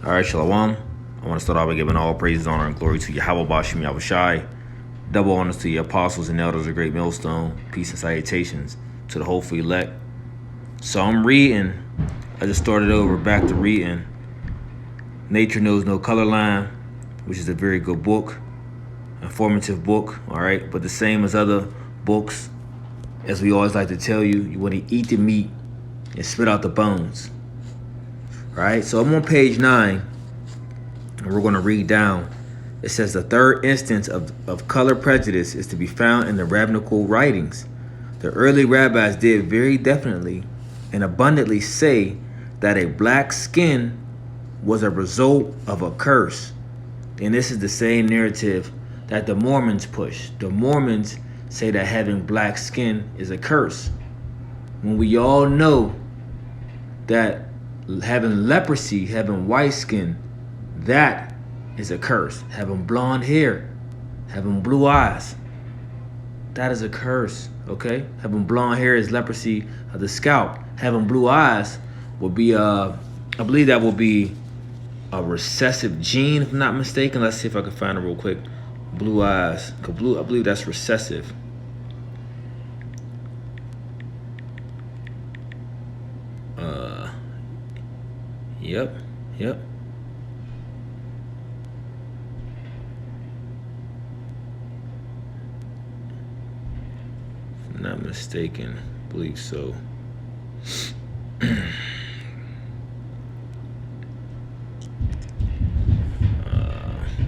All right, Shalom. I want to start off by giving all praises, honor, and glory to Yahweh Bashim Yahushai. Double honors to your apostles and elders of Great Millstone. Peace and salutations to the hopeful elect. So I'm reading. I just started over back to reading Nature Knows No Color Line, which is a very good book, informative book. All right, but the same as other books, as we always like to tell you, you want to eat the meat and spit out the bones. Right, so I'm on page 9, and we're going to read down. It says the third instance of color prejudice is to be found in the rabbinical writings. The early rabbis did very definitely and abundantly say that a black skin was a result of a curse. And this is the same narrative that the Mormons push. The Mormons say that having black skin is a curse, when we all know that having leprosy, having white skin, that is a curse. Having blonde hair, having blue eyes, that is a curse, okay? Having blonde hair is leprosy of the scalp. Having blue eyes will be, I believe that will be a recessive gene, if I'm not mistaken. Let's see if I can find it real quick. Blue eyes, I believe that's recessive. Yep. If I'm not mistaken, I believe so. Let's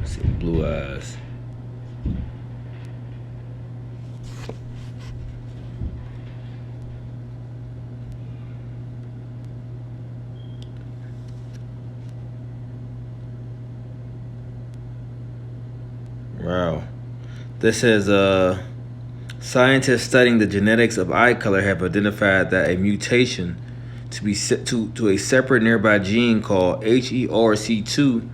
see, blue eyes. Wow. This says, scientists studying the genetics of eye color have identified that a mutation to be set to a separate nearby gene called HERC2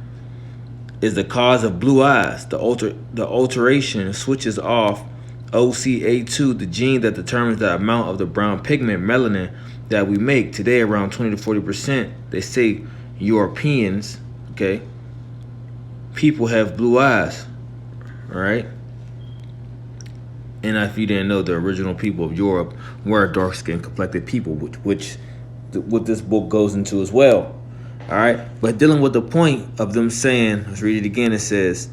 is the cause of blue eyes. The alteration switches off OCA2, the gene that determines the amount of the brown pigment melanin that we make. Today, around 20 to 40%. They say Europeans, okay, people have blue eyes. All right. And if you didn't know, the original people of Europe were dark-skinned, complected people, which what this book goes into as well. All right. But dealing with the point of them saying, let's read it again. It says,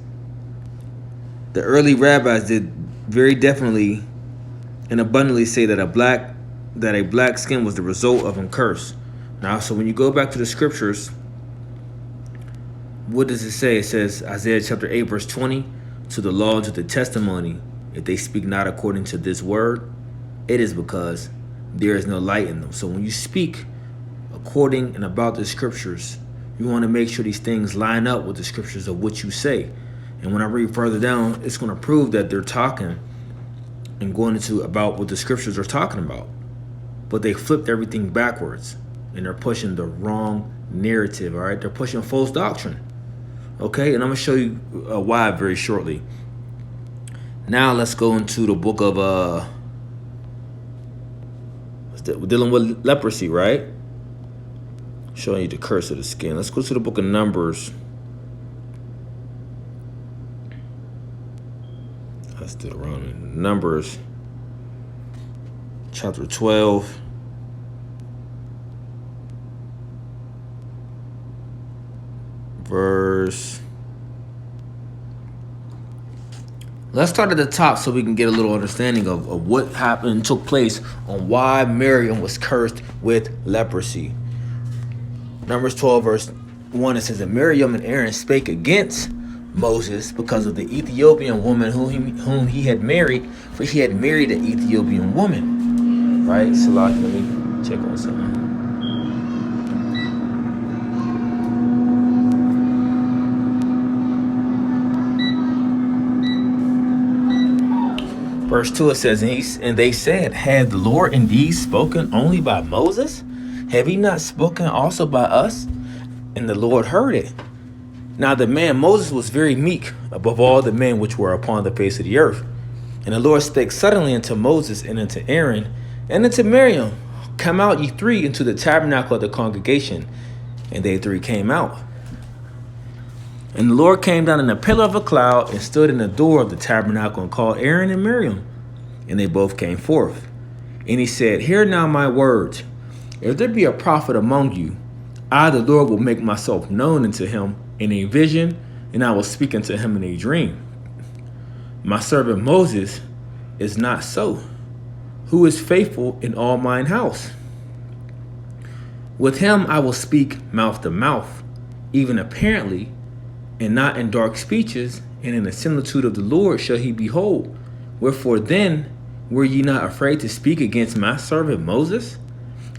the early rabbis did very definitely and abundantly say that a black skin was the result of a curse. Now, so when you go back to the scriptures, what does it say? It says, Isaiah chapter 8, verse 20, to the law and to the testimony, if they speak not according to this word, it is because there is no light in them. So when you speak according and about the scriptures, you want to make sure these things line up with the scriptures of what you say. And when I read further down, it's going to prove that they're talking and going into about what the scriptures are talking about. But they flipped everything backwards, and they're pushing the wrong narrative, all right? They're pushing false doctrine. Okay, and I'm going to show you why very shortly. Now let's go into the book of, we're dealing with leprosy, right? Showing you the curse of the skin. Let's go to the book of Numbers. Let's do it around Numbers, chapter 12. Let's start at the top so we can get a little understanding of what happened and took place on why Miriam was cursed with leprosy. Numbers 12, verse 1, it says that Miriam and Aaron spake against Moses because of the Ethiopian woman whom he had married, for he had married an Ethiopian woman. Right? So let me check on something. Verse 2, it says, and they said, had the Lord indeed spoken only by Moses? Have he not spoken also by us? And the Lord heard it. Now the man Moses was very meek above all the men which were upon the face of the earth. And the Lord spake suddenly unto Moses and unto Aaron and unto Miriam, come out ye three into the tabernacle of the congregation. And they three came out. And the Lord came down in a pillar of a cloud and stood in the door of the tabernacle and called Aaron and Miriam. And they both came forth. And he said, hear now my words. If there be a prophet among you, I, the Lord, will make myself known unto him in a vision, and I will speak unto him in a dream. My servant Moses is not so, who is faithful in all mine house. With him I will speak mouth to mouth, even apparently, and not in dark speeches, and in the similitude of the Lord shall he behold. Wherefore then were ye not afraid to speak against my servant Moses?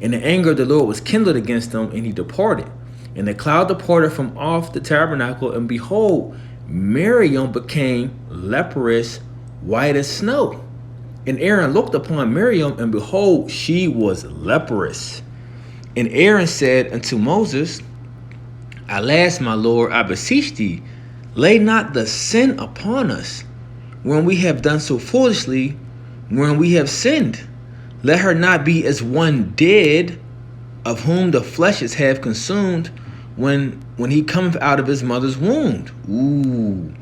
And the anger of the Lord was kindled against them, and he departed. And the cloud departed from off the tabernacle, and behold, Miriam became leprous, white as snow. And Aaron looked upon Miriam, and behold, she was leprous. And Aaron said unto Moses, alas, my Lord, I beseech thee, lay not the sin upon us, when we have done so foolishly, when we have sinned. Let her not be as one dead, of whom the flesh is half consumed, when he cometh out of his mother's womb. Ooh.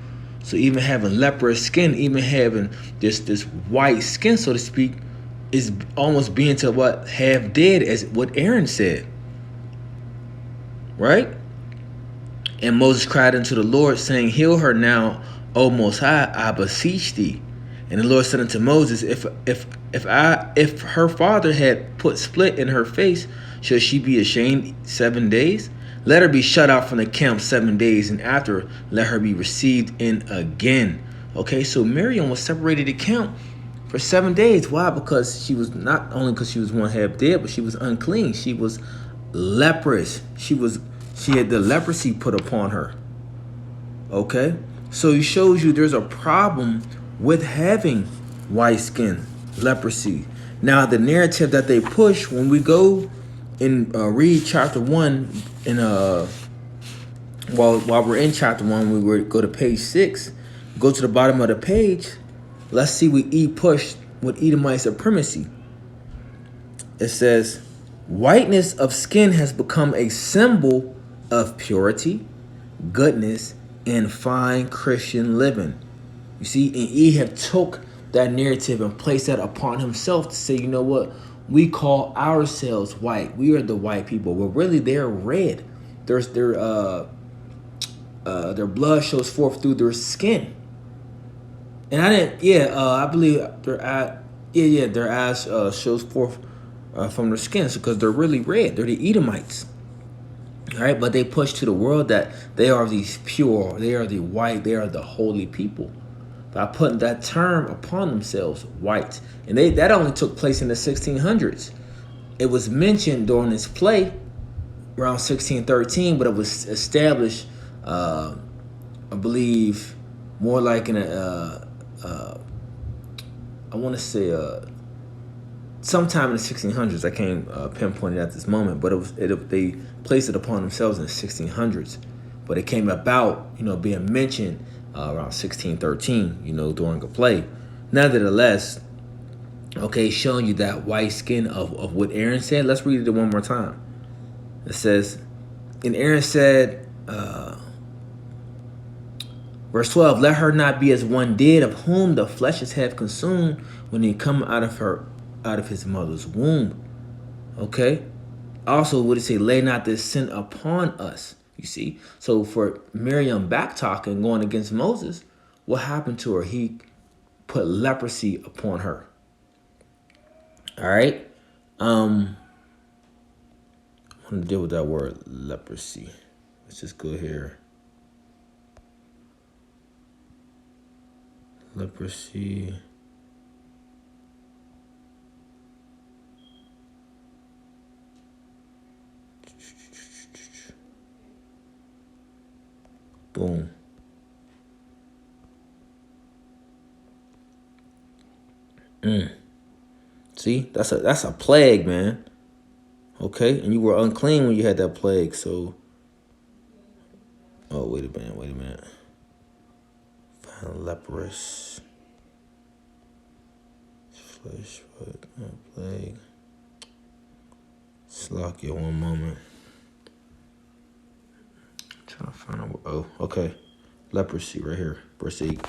So even having leprous skin, even having this white skin, so to speak, is almost being to what half dead, as what Aaron said. Right? And Moses cried unto the Lord, saying, heal her now, O Most High, I beseech thee. And the Lord said unto Moses, if her father had put split in her face, shall she be ashamed 7 days? Let her be shut out from the camp 7 days, and after let her be received in again. Okay, so Miriam was separated the camp for 7 days. Why? Because she was not only because she was one half dead, but she was unclean. She was leprous. She had the leprosy put upon her. Okay, so it shows you there's a problem with having white skin, leprosy. Now, the narrative that they push when we go and read chapter 1, and while we're in chapter 1, we go to page 6, go to the bottom of the page. Let's see what E pushed with Edomite supremacy. It says, whiteness of skin has become a symbol of purity, goodness, and fine Christian living. You see, and E have took that narrative and placed that upon himself to say, you know what? We call ourselves white. We are the white people. Well, really, they're red. Their blood shows forth through their skin. And I believe their eyes shows forth from their skin, because they're really red. They're the Edomites. All right, but they push to the world that they are these pure, they are the white, they are the holy people, by putting that term upon themselves, white. And that only took place in the 1600s. It was mentioned during this play around 1613, but it was established, I believe, more like in I want to say sometime in the 1600s. I can't pinpoint it at this moment, but they placed it upon themselves in the 1600s. But it came about, being mentioned around 1613, during a play. Nevertheless, okay, showing you that white skin of what Aaron said. Let's read it one more time. It says, and Aaron said, verse 12, let her not be as one dead, of whom the flesh is half consumed, when he come out of his mother's womb. Okay. Also, would it say, lay not this sin upon us? You see, so for Miriam back talking, going against Moses, what happened to her? He put leprosy upon her. All right. I want to deal with that word leprosy. Let's just go here. Leprosy. Boom. See, that's a plague, man. Okay, and you were unclean when you had that plague. So, oh, wait a minute. Found leprous flesh, but not plague. Slock you one moment. Oh, okay. Leprosy right here. Verse 8.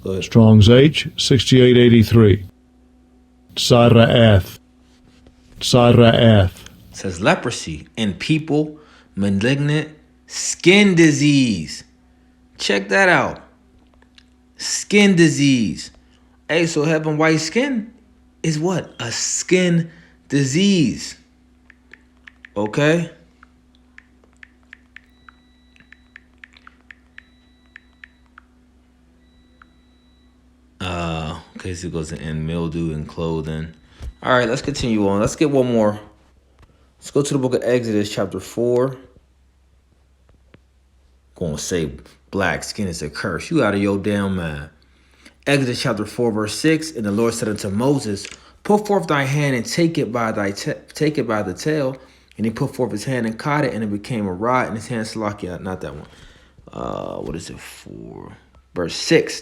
Go ahead. Strong's H, 6883. Tsara'ath. Tsara'ath. It says leprosy in people, malignant skin disease. Check that out. Skin disease. Hey, so having white skin is what? A skin disease. Okay? Okay, so it goes to end mildew and clothing. All right, let's continue on. Let's get one more. Let's go to the book of Exodus, chapter 4. Gonna say black skin is a curse. You out of your damn mind. Exodus chapter 4, verse 6. And the Lord said unto Moses, put forth thy hand and take it by the tail. And he put forth his hand and caught it, and it became a rod in his hand. Salakia, not that one. What is it for? Verse 6.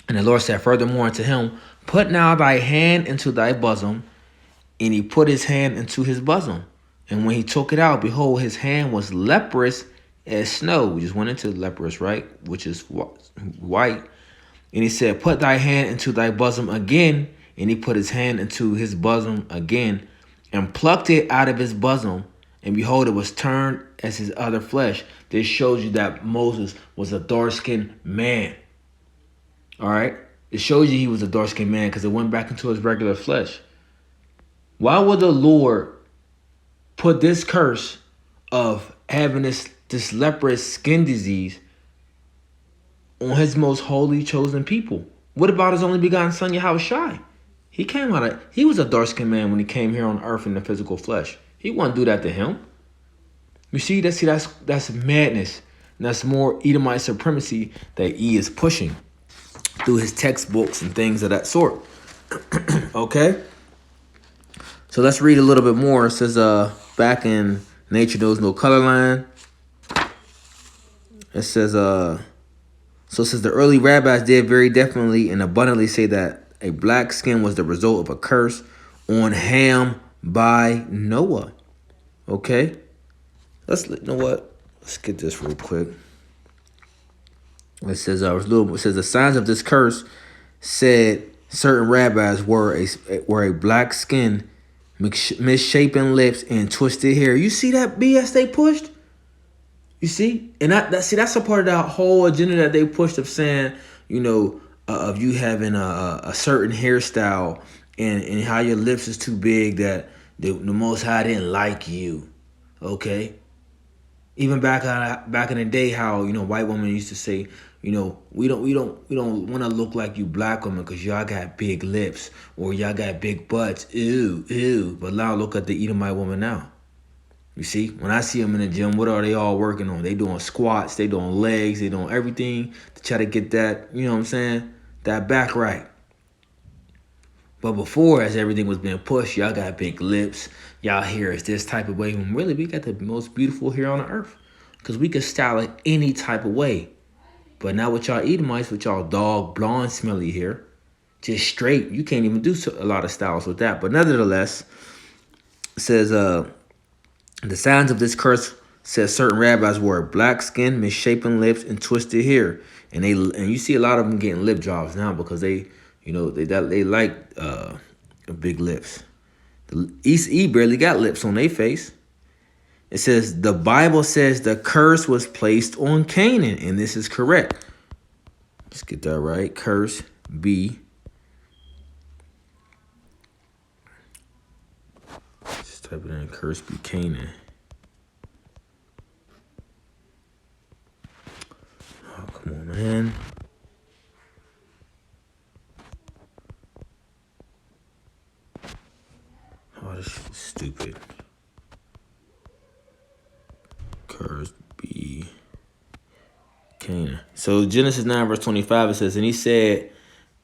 And the Lord said furthermore unto him, put now thy hand into thy bosom. And he put his hand into his bosom. And when he took it out, behold, his hand was leprous as snow. We just went into leprous, right? Which is white. And he said, put thy hand into thy bosom again. And he put his hand into his bosom again and plucked it out of his bosom. And behold, it was turned as his other flesh. This shows you that Moses was a dark-skinned man. All right? It shows you he was a dark-skinned man because it went back into his regular flesh. Why would the Lord put this curse of having this leprous skin disease on his most holy chosen people? What about his only begotten son, Yahushua? He was a dark-skinned man when he came here on earth in the physical flesh. He wouldn't do that to him. You see, that's madness. And that's more Edomite supremacy that he is pushing through his textbooks and things of that sort. Okay? So let's read a little bit more. It says, back in Nature Knows No Color Line. It says, so it says the early rabbis did very definitely and abundantly say that a black skin was the result of a curse on Ham by Noah. Okay? You know what? Let's get this real quick. It says, the signs of this curse said certain rabbis were a black skin, misshapen lips, and twisted hair. You see that BS they pushed? You see? And that's a part of that whole agenda that they pushed of saying, of you having a certain hairstyle and how your lips is too big that the Most High didn't like you. Okay? Even back in the day, how white women used to say, we don't want to look like you black women because y'all got big lips or y'all got big butts. Ew. But now look at the Edomite woman now. You see, when I see them in the gym, what are they all working on? They doing squats, they doing legs, they doing everything to try to get that, that back right. But before, as everything was being pushed, y'all got big lips. Y'all hair is this type of way. When really, we got the most beautiful hair on the earth. Because we can style it any type of way. But now with y'all Edomites, with y'all dog, blonde, smelly hair, just straight, you can't even do a lot of styles with that. But nevertheless, it says, the signs of this curse, says certain rabbis, were black skin, misshapen lips, and twisted hair. And you see a lot of them getting lip jobs now because they like big lips. The East E barely got lips on their face. It says the Bible says the curse was placed on Canaan, and this is correct. Let's get that right. Curse B. Just type it in. Curse be Canaan. Oh, come on, man. Oh, this shit is stupid. Curse be Canaan. So Genesis 9 verse 25, it says, and he said,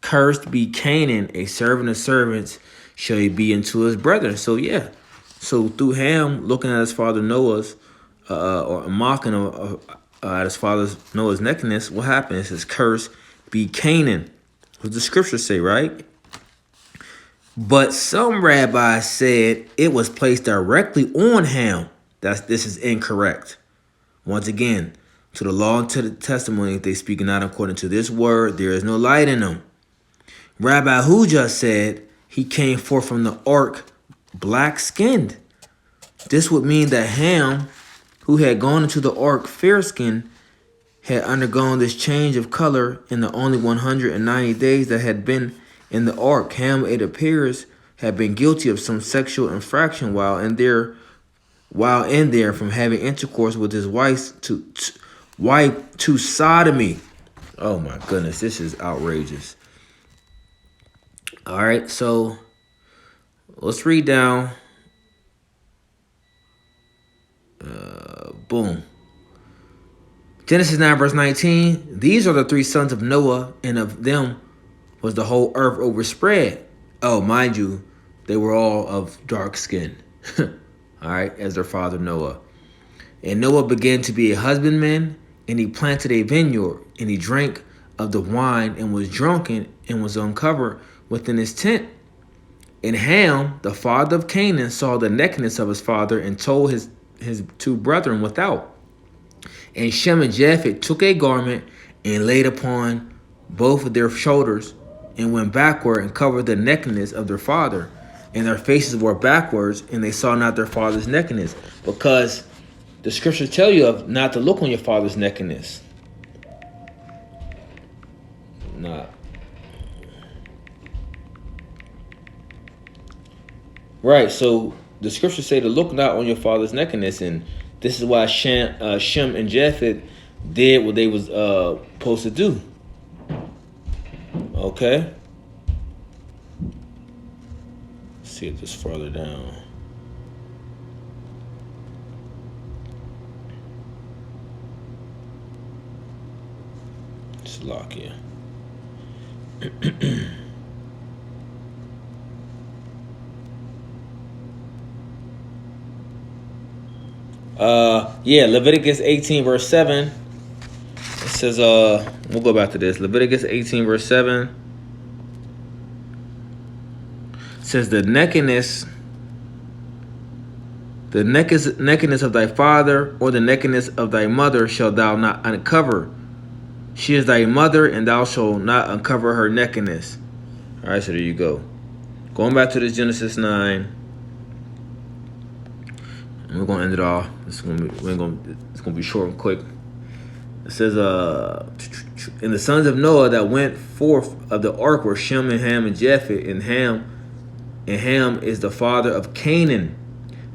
cursed be Canaan, a servant of servants shall he be unto his brethren. So yeah. So through Ham, looking at his father Noah's or mocking at his father's Noah's nakedness, what happened? It says, "Curse be Canaan." What the scriptures say, right? But some rabbis said it was placed directly on Ham. This is incorrect. Once again, to the law and to the testimony, if they speak not according to this word, there is no light in them. Rabbi Hujah said he came forth from the ark black-skinned. This would mean that Ham, who had gone into the ark fair-skinned, had undergone this change of color in the only 190 days that had been in the ark. Ham, it appears, had been guilty of some sexual infraction while in there from having intercourse with his wife to sodomy. Oh my goodness, this is outrageous. All right, so let's read down. Boom. Genesis 9 verse 19. These are the three sons of Noah, and of them was the whole earth overspread. Oh, mind you, they were all of dark skin. All right, as their father Noah. And Noah began to be a husbandman, and he planted a vineyard, and he drank of the wine, and was drunken, and was uncovered within his tent. And Ham, the father of Canaan, saw the nakedness of his father, and told his two brethren without. And Shem and Japheth took a garment, and laid upon both of their shoulders, and went backward, and covered the nakedness of their father. And their faces were backwards, and they saw not their father's nakedness. Because the scriptures tell you of not to look on your father's nakedness. Nah. Right, so the scriptures say to look not on your father's nakedness, and this is why Shem and Japheth did what they was supposed to do. Okay. Let's see if this further down. Slovakia. Leviticus 18 verse 7. It says, we'll go back to this. Leviticus 18 verse 7. It says, the nakedness of thy father or the nakedness of thy mother shalt thou not uncover. She is thy mother, and thou shalt not uncover her nakedness. All right, so there you go. Going back to this Genesis 9. And we're gonna end it off. It's gonna be short and quick. It says, and the sons of Noah that went forth of the ark were Shem and Ham and Japheth, and Ham is the father of Canaan.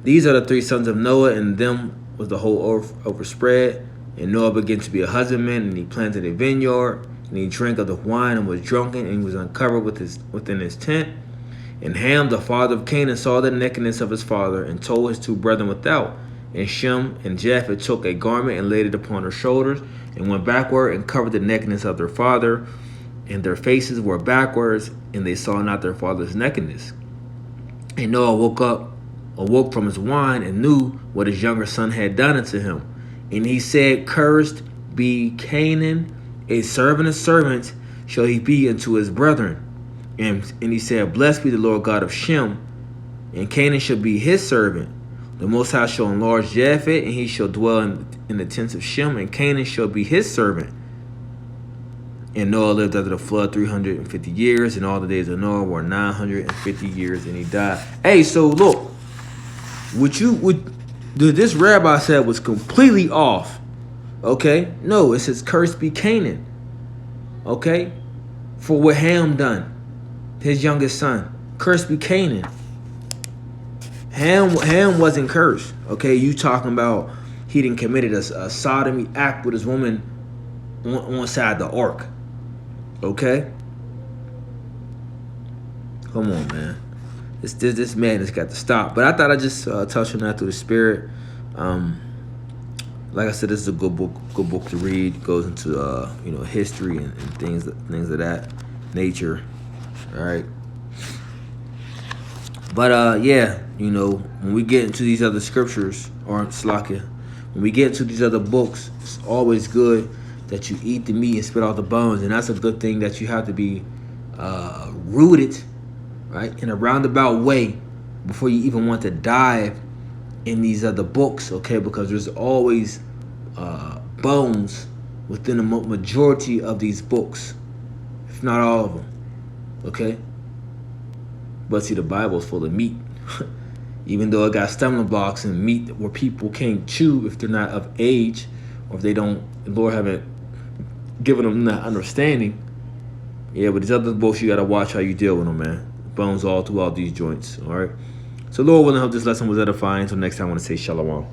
These are the three sons of Noah, and them was the whole earth overspread. And Noah began to be a husbandman, and he planted a vineyard, and he drank of the wine, and was drunken, and he was uncovered within his tent. And Ham, the father of Canaan, saw the nakedness of his father, and told his two brethren without. And Shem and Japheth took a garment, and laid it upon their shoulders, and went backward, and covered the nakedness of their father. And their faces were backwards, and they saw not their father's nakedness. And Noah awoke from his wine, and knew what his younger son had done unto him. And he said, cursed be Canaan, a servant of servants shall he be unto his brethren. And he said, blessed be the Lord God of Shem, and Canaan shall be his servant. The Most High shall enlarge Japheth, and he shall dwell in the tents of Shem, and Canaan shall be his servant. And Noah lived after the flood 350 years, and all the days of Noah were 950 years, and he died. Hey, so look, this rabbi said was completely off. Okay? No, it says cursed be Canaan. Okay? For what Ham done. His youngest son. Cursed be Canaan. Ham wasn't cursed. Okay? You talking about he didn't committed a sodomy act with his woman on side the ark. Okay? Come on, man. This man has got to stop. But I thought I'd just touch on that through the spirit. Like I said, this is a good book to read. It goes into history and things of that nature. All right. But when we get into these other scriptures, or Slakia, when we get to these other books, it's always good that you eat the meat and spit out the bones. And that's a good thing, that you have to be rooted, right, in a roundabout way before you even want to dive in these other books, okay? Because there's always bones within the majority of these books, if not all of them, okay? But see, the Bible's full of meat. Even though it got stumbling blocks and meat where people can't chew if they're not of age, or if they don't, the Lord haven't given them that understanding. Yeah, but these other books, you got to watch how you deal with them, man. Bones all throughout these joints, all right? So Lord willing, I hope this lesson was edifying. Until next time, I want to say shalom.